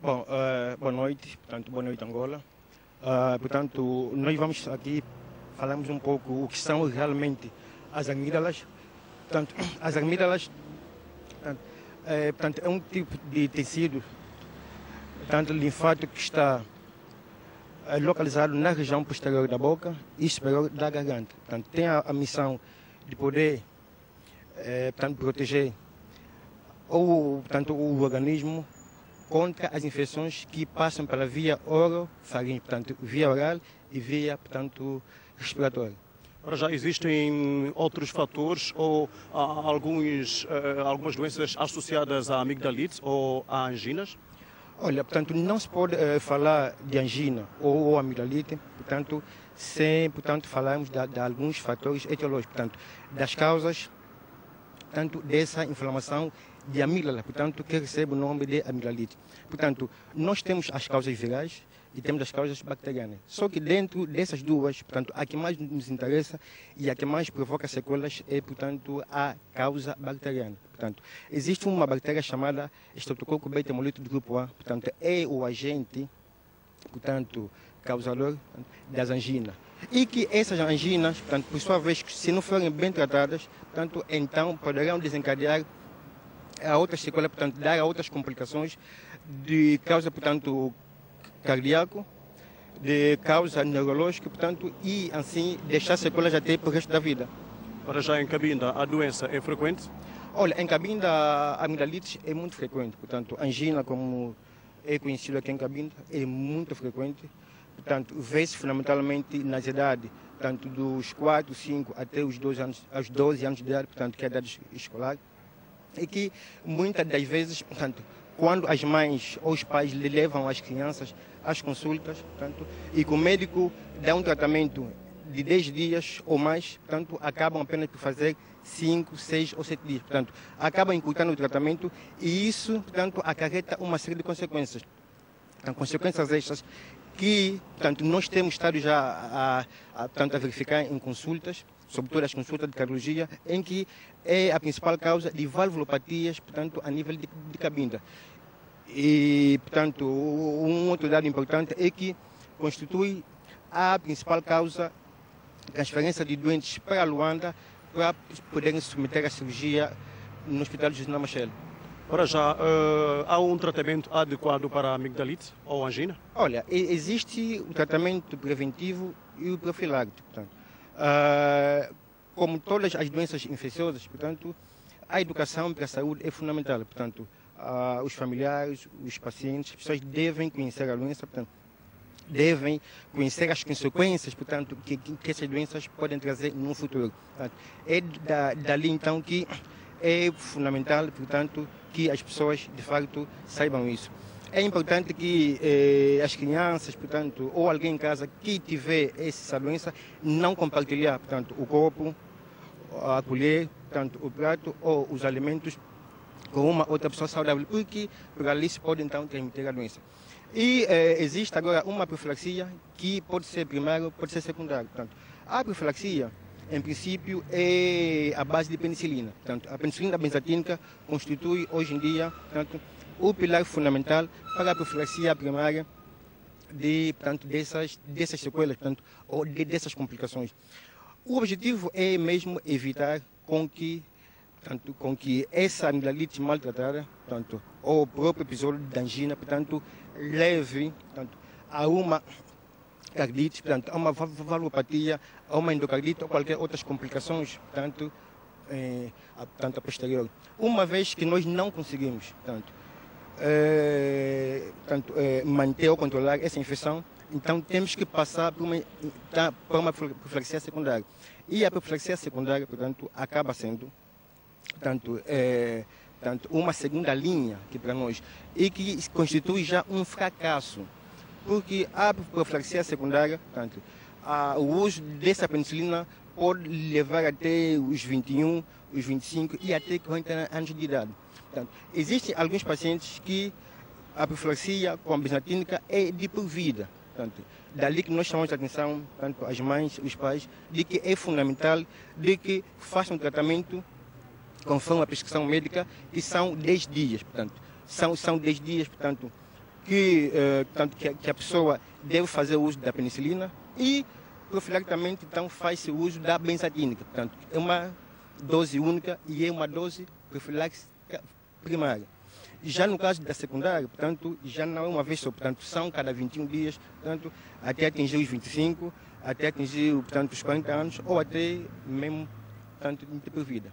Bom, boa noite, portanto, boa noite Angola. Portanto, nós vamos aqui falarmos um pouco o que são realmente as amígdalas. Portanto, as amígdalas portanto, é um tipo de tecido, portanto, linfático que está localizado na região posterior da boca e superior da garganta. Portanto, tem a missão de poder portanto, proteger o organismo contra as infecções que passam pela via orofaríngea, portanto, via oral e via, portanto, respiratória. Ora, já existem outros fatores ou algumas doenças associadas à amigdalite ou a anginas? Olha, portanto, não se pode falar de angina ou amigdalite, portanto, sem, portanto, falarmos de alguns fatores etiológicos, portanto, das causas, portanto, dessa inflamação de amígdala, portanto, que recebe o nome de amigdalite. Portanto, nós temos as causas virais e temos as causas bacterianas. Só que dentro dessas duas, portanto, a que mais nos interessa e a que mais provoca sequelas é, portanto, a causa bacteriana. Portanto, existe uma bactéria chamada Streptococcus beta-hemolítico do grupo A, portanto, é o agente, portanto, causador das anginas. E que essas anginas, portanto, por sua vez, se não forem bem tratadas, portanto, então poderão desencadear a outras sequelas, portanto, dar a outras complicações de causa, portanto, cardíaco, de causa neurológica, portanto, e assim deixar sequelas até para o resto da vida. Para já em Cabinda, a doença é frequente? Olha, em Cabinda a amigdalite é muito frequente, portanto, angina, como é conhecido aqui em Cabinda, é muito frequente, portanto, vê-se fundamentalmente nas idades, portanto, dos 4, 5 até os 12 anos de idade, portanto, que é a idade escolar, e que muitas das vezes, portanto, quando as mães ou os pais levam as crianças às consultas, portanto, e que o médico dá um tratamento de 10 dias ou mais, portanto, acabam apenas por fazer 5, 6 ou 7 dias. Portanto, acabam encurtando o tratamento e isso, portanto, acarreta uma série de consequências. Então, consequências estas que, portanto, nós temos estado já portanto, a verificar em consultas, sobretudo as consultas de cardiologia, em que é a principal causa de valvulopatias, portanto, a nível de Cabinda. E, portanto, um outro dado importante é que constitui a principal causa de transferência de doentes para Luanda para poderem se submeter à cirurgia no Hospital José Machel. Ora, já há um tratamento adequado para a amigdalite ou angina? Olha, existe o tratamento preventivo e o profilático, portanto. Como todas as doenças infecciosas, portanto, a educação para a saúde é fundamental. Portanto, os familiares, os pacientes, as pessoas devem conhecer a doença, portanto, devem conhecer as consequências, portanto, que essas doenças podem trazer no futuro. Portanto, é dali, então, que é fundamental, portanto, que as pessoas, de facto, saibam isso. É importante que as crianças, portanto, ou alguém em casa que tiver essa doença, não compartilhar, portanto, o copo, a colher, portanto, o prato ou os alimentos com uma outra pessoa saudável, porque por ali se pode, então, transmitir a doença. E existe agora uma profilaxia que pode ser primária, pode ser secundária. Portanto, a profilaxia, em princípio, é a base de penicilina. Portanto, a penicilina benzatínica constitui, hoje em dia, portanto, o pilar fundamental para a profilaxia primária portanto, dessas sequelas, portanto, ou dessas complicações. O objetivo é mesmo evitar com que essa amigdalite maltratada, portanto, ou o próprio episódio de angina, portanto, leve, portanto, a uma cardite, portanto, a uma valvulopatia, a uma endocardite ou qualquer outras complicações, portanto, a posterior. Uma vez que nós não conseguimos, manter ou controlar essa infecção, então temos que passar por uma profilaxia secundária. E a profilaxia secundária, portanto, acaba sendo, uma segunda linha que para nós, e que constitui já um fracasso, porque a profilaxia secundária, portanto, o uso dessa penicilina pode levar até os 21, os 25 e até 40 anos de idade. Portanto, existem alguns pacientes que a profilaxia com a benzatínica é de por vida. Portanto, dali que nós chamamos a atenção, tanto as mães, os pais, de que é fundamental de que façam um tratamento conforme a prescrição médica, que são 10 dias, portanto, são 10 dias, portanto, que a pessoa deve fazer uso da penicilina e profilacticamente então faz-se uso da benzatínica. Portanto, é uma dose única e é uma dose profilática primária. Já no caso da secundária, portanto, já não é uma vez só, portanto, são cada 21 dias, portanto, até atingir os 25, até atingir, portanto, os 40 anos ou até mesmo, portanto, por vida.